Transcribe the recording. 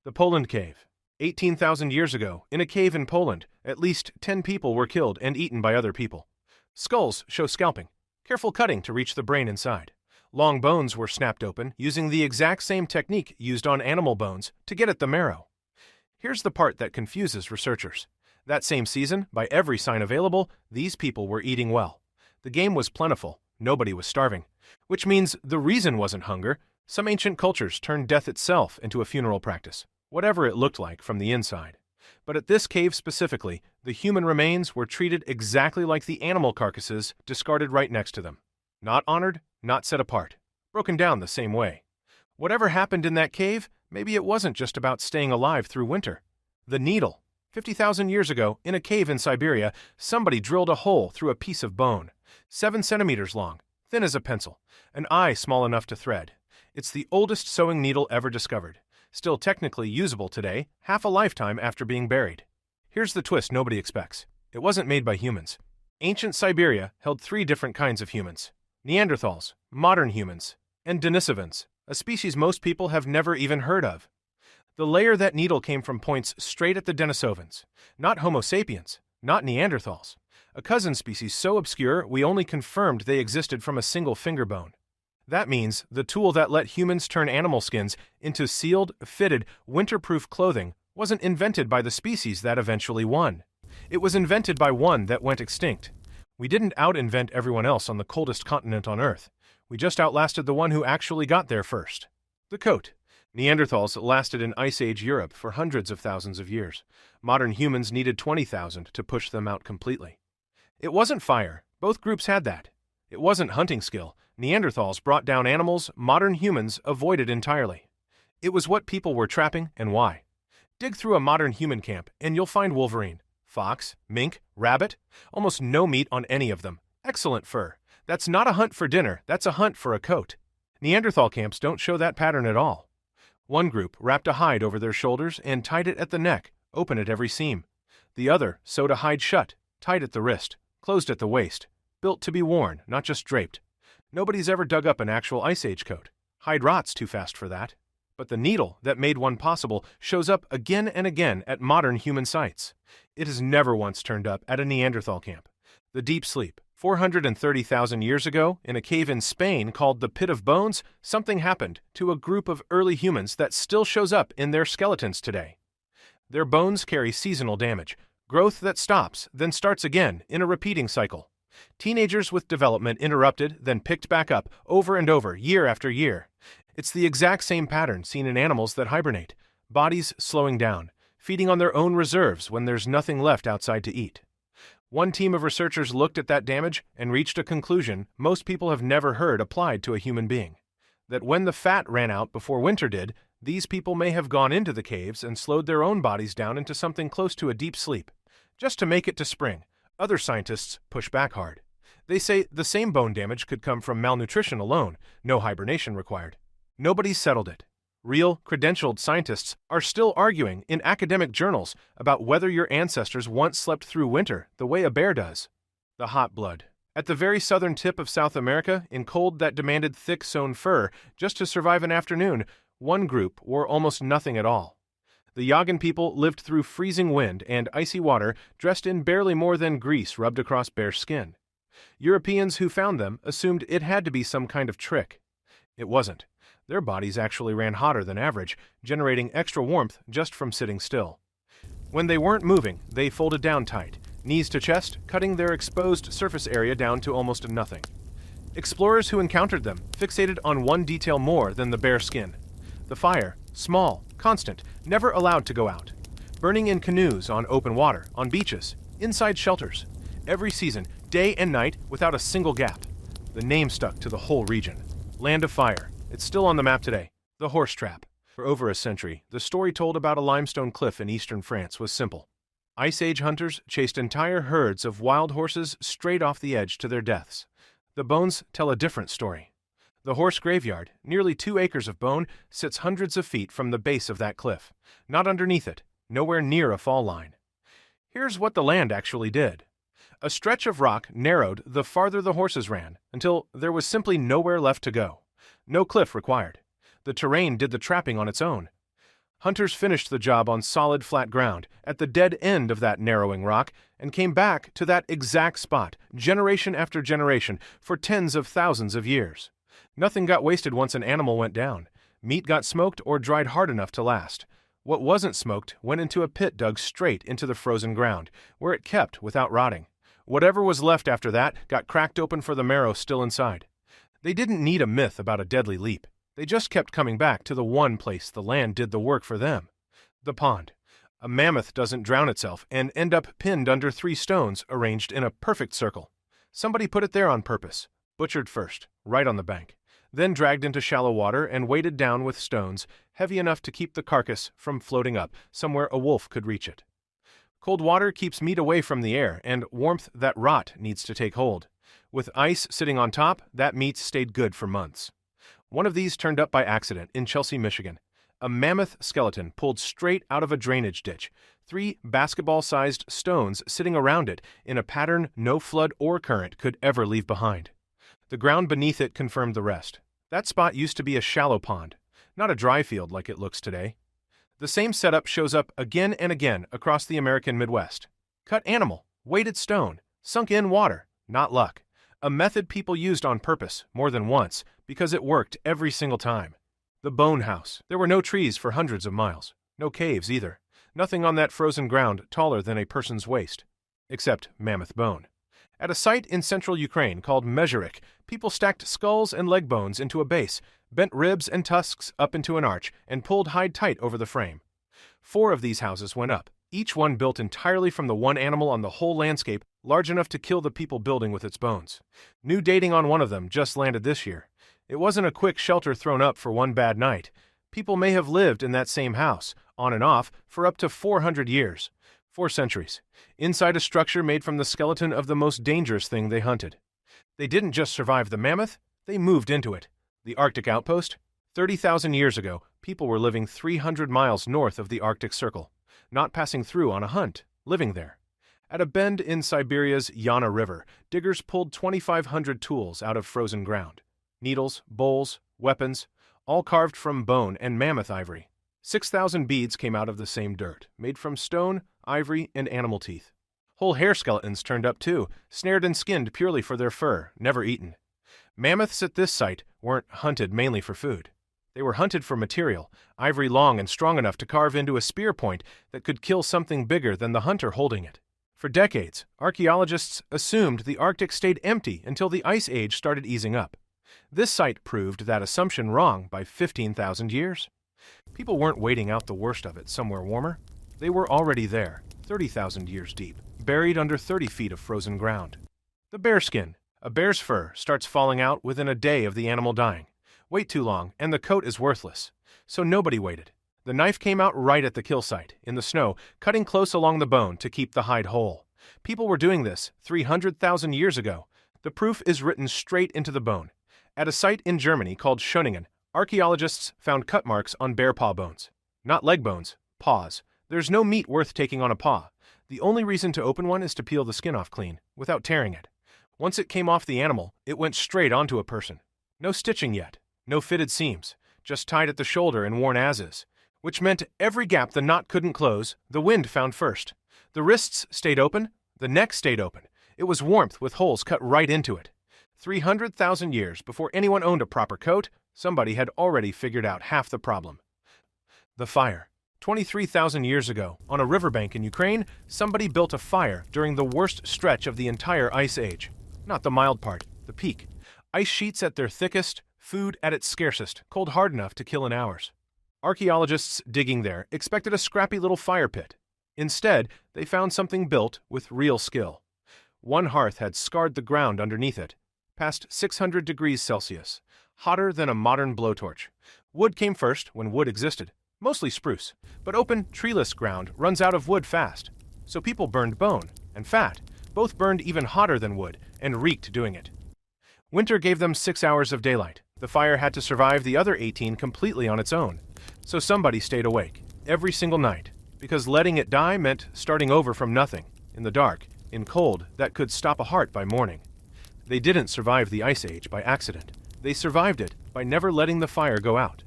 The Poland Cave. 18,000 years ago, in a cave in Poland, at least 10 people were killed and eaten by other people. Skulls show scalping, careful cutting to reach the brain inside. Long bones were snapped open using the exact same technique used on animal bones to get at the marrow. Here's the part that confuses researchers. That same season, by every sign available, these people were eating well. The game was plentiful, nobody was starving, which means the reason wasn't hunger. Some ancient cultures turned death itself into a funeral practice, whatever it looked like from the inside. But at this cave specifically, the human remains were treated exactly like the animal carcasses discarded right next to them. Not honored, not set apart, broken down the same way. Whatever happened in that cave, maybe it wasn't just about staying alive through winter. The needle. 50,000 years ago, in a cave in Siberia, somebody drilled a hole through a piece of bone, 7 centimeters long, thin as a pencil, an eye small enough to thread. It's the oldest sewing needle ever discovered, still technically usable today, half a lifetime after being buried. Here's the twist nobody expects. It wasn't made by humans. Ancient Siberia held 3 different kinds of humans: Neanderthals, modern humans, and Denisovans, a species most people have never even heard of. The layer that needle came from points straight at the Denisovans, not Homo sapiens, not Neanderthals, a cousin species so obscure we only confirmed they existed from a single finger bone. That means the tool that let humans turn animal skins into sealed, fitted, winter-proof clothing wasn't invented by the species that eventually won. It was invented by one that went extinct. We didn't out-invent everyone else on the coldest continent on Earth. We just outlasted the one who actually got there first. The coat. Neanderthals lasted in Ice Age Europe for hundreds of thousands of years. Modern humans needed 20,000 to push them out completely. It wasn't fire. Both groups had that. It wasn't hunting skill. Neanderthals brought down animals modern humans avoided entirely. It was what people were trapping and why. Dig through a modern human camp and you'll find wolverine, fox, mink, rabbit. Almost no meat on any of them. Excellent fur. That's not a hunt for dinner, that's a hunt for a coat. Neanderthal camps don't show that pattern at all. One group wrapped a hide over their shoulders and tied it at the neck, open at every seam. The other sewed a hide shut, tight at the wrist, closed at the waist, built to be worn, not just draped. Nobody's ever dug up an actual Ice Age coat. Hide rots too fast for that. But the needle that made one possible shows up again and again at modern human sites. It has never once turned up at a Neanderthal camp. The deep sleep. 430,000 years ago, in a cave in Spain called the Pit of Bones, something happened to a group of early humans that still shows up in their skeletons today. Their bones carry seasonal damage, growth that stops, then starts again in a repeating cycle. Teenagers with development interrupted, then picked back up, over and over, year after year. It's the exact same pattern seen in animals that hibernate, bodies slowing down, feeding on their own reserves when there's nothing left outside to eat. One team of researchers looked at that damage and reached a conclusion most people have never heard applied to a human being. That when the fat ran out before winter did, these people may have gone into the caves and slowed their own bodies down into something close to a deep sleep, just to make it to spring. Other scientists push back hard. They say the same bone damage could come from malnutrition alone, no hibernation required. Nobody's settled it. Real, credentialed scientists are still arguing in academic journals about whether your ancestors once slept through winter the way a bear does. The hot blood. At the very southern tip of South America, in cold that demanded thick sewn fur just to survive an afternoon, one group wore almost nothing at all. The Yagan people lived through freezing wind and icy water, dressed in barely more than grease rubbed across bare skin. Europeans who found them assumed it had to be some kind of trick. It wasn't. Their bodies actually ran hotter than average, generating extra warmth just from sitting still. When they weren't moving, they folded down tight, knees to chest, cutting their exposed surface area down to almost nothing. Explorers who encountered them fixated on one detail more than the bare skin. The fire, small, constant, never allowed to go out. Burning in canoes on open water, on beaches, inside shelters. Every season, day and night, without a single gap. The name stuck to the whole region. Land of Fire. It's still on the map today. The Horse Trap. For over a century, the story told about a limestone cliff in eastern France was simple. Ice Age hunters chased entire herds of wild horses straight off the edge to their deaths. The bones tell a different story. The horse graveyard, nearly 2 acres of bone, sits hundreds of feet from the base of that cliff. Not underneath it, nowhere near a fall line. Here's what the land actually did. A stretch of rock narrowed the farther the horses ran, until there was simply nowhere left to go. No cliff required. The terrain did the trapping on its own. Hunters finished the job on solid flat ground, at the dead end of that narrowing rock, and came back to that exact spot, generation after generation, for tens of thousands of years. Nothing got wasted once an animal went down. Meat got smoked or dried hard enough to last. What wasn't smoked went into a pit dug straight into the frozen ground, where it kept without rotting. Whatever was left after that got cracked open for the marrow still inside. They didn't need a myth about a deadly leap. They just kept coming back to the one place the land did the work for them. The pond. A mammoth doesn't drown itself and end up pinned under 3 stones arranged in a perfect circle. Somebody put it there on purpose, butchered first, right on the bank, then dragged into shallow water and weighted down with stones heavy enough to keep the carcass from floating up somewhere a wolf could reach it. Cold water keeps meat away from the air, and warmth that rot needs to take hold. With ice sitting on top, that meat stayed good for months. One of these turned up by accident in Chelsea, Michigan. A mammoth skeleton pulled straight out of a drainage ditch, 3 basketball-sized stones sitting around it in a pattern no flood or current could ever leave behind. The ground beneath it confirmed the rest. That spot used to be a shallow pond, not a dry field like it looks today. The same setup shows up again and again across the American Midwest. Cut animal, weighted stone, sunk in water, not luck. A method people used on purpose more than once because it worked every single time. The bone house. There were no trees for hundreds of miles. No caves either. Nothing on that frozen ground taller than a person's waist. Except mammoth bone. At a site in central Ukraine called Mezherik, people stacked skulls and leg bones into a base, bent ribs and tusks up into an arch, and pulled hide tight over the frame. 4 of these houses went up, each one built entirely from the one animal on the whole landscape, large enough to kill the people building with its bones. New dating on one of them just landed this year. It wasn't a quick shelter thrown up for one bad night. People may have lived in that same house, on and off, for up to 400 years. 4 centuries. Inside a structure made from the skeleton of the most dangerous thing they hunted. They didn't just survive the mammoth, they moved into it. The Arctic Outpost? 30,000 years ago, people were living 300 miles north of the Arctic Circle, not passing through on a hunt, living there. At a bend in Siberia's Yana River, diggers pulled 2,500 tools out of frozen ground. Needles, bowls, weapons, all carved from bone and mammoth ivory. 6,000 beads came out of the same dirt, made from stone, ivory, and animal teeth. Whole hair skeletons turned up too, snared and skinned purely for their fur, never eaten. Mammoths at this site weren't hunted mainly for food. They were hunted for material, ivory long and strong enough to carve into a spear point that could kill something bigger than the hunter holding it. For decades, archaeologists assumed the Arctic stayed empty until the Ice Age started easing up. This site proved that assumption wrong by 15,000 years. People weren't waiting out the worst of it somewhere warmer. They were already there, 30,000 years deep, buried under 30 feet of frozen ground. The bearskin. A bear's fur starts falling out within a day of the animal dying. Wait too long, and the coat is worthless. So nobody waited. The knife came out right at the kill site, in the snow, cutting close along the bone to keep the hide whole. People were doing this 300,000 years ago. The proof is written straight into the bone. At a site in Germany called Schöningen, archaeologists found cut marks on bear paw bones. Not leg bones, paws. There's no meat worth taking on a paw. The only reason to open one is to peel the skin off clean, without tearing it. Once it came off the animal, it went straight onto a person. No stitching yet, no fitted seams, just tied at the shoulder and worn as is, which meant every gap the knot couldn't close, the wind found first. The wrists stayed open, the neck stayed open. It was warmth with holes cut right into it. 300,000 years before anyone owned a proper coat, somebody had already figured out half the problem. The fire. 23,000 years ago, on a riverbank in Ukraine, somebody built a fire during the worst stretch of the entire Ice Age. Not the mild part, the peak. Ice sheets at their thickest, food at its scarcest, cold hard enough to kill in hours. Archaeologists digging there expected a scrappy little fire pit. Instead, they found something built with real skill. One hearth had scarred the ground underneath it, past 600 degrees Celsius, hotter than a modern blowtorch. Wood came first when wood existed, mostly spruce, but open, treeless ground runs out of wood fast. So people burned bone and fat, both burned even hotter than wood, and reeked doing it. Winter gave them 6 hours of daylight. The fire had to survive the other 18 completely on its own. So somebody stayed awake, every single night, because letting it die meant starting over from nothing, in the dark, in cold that could stop a heart by morning. They didn't survive the Ice Age by accident. They survived it by never letting the fire go out.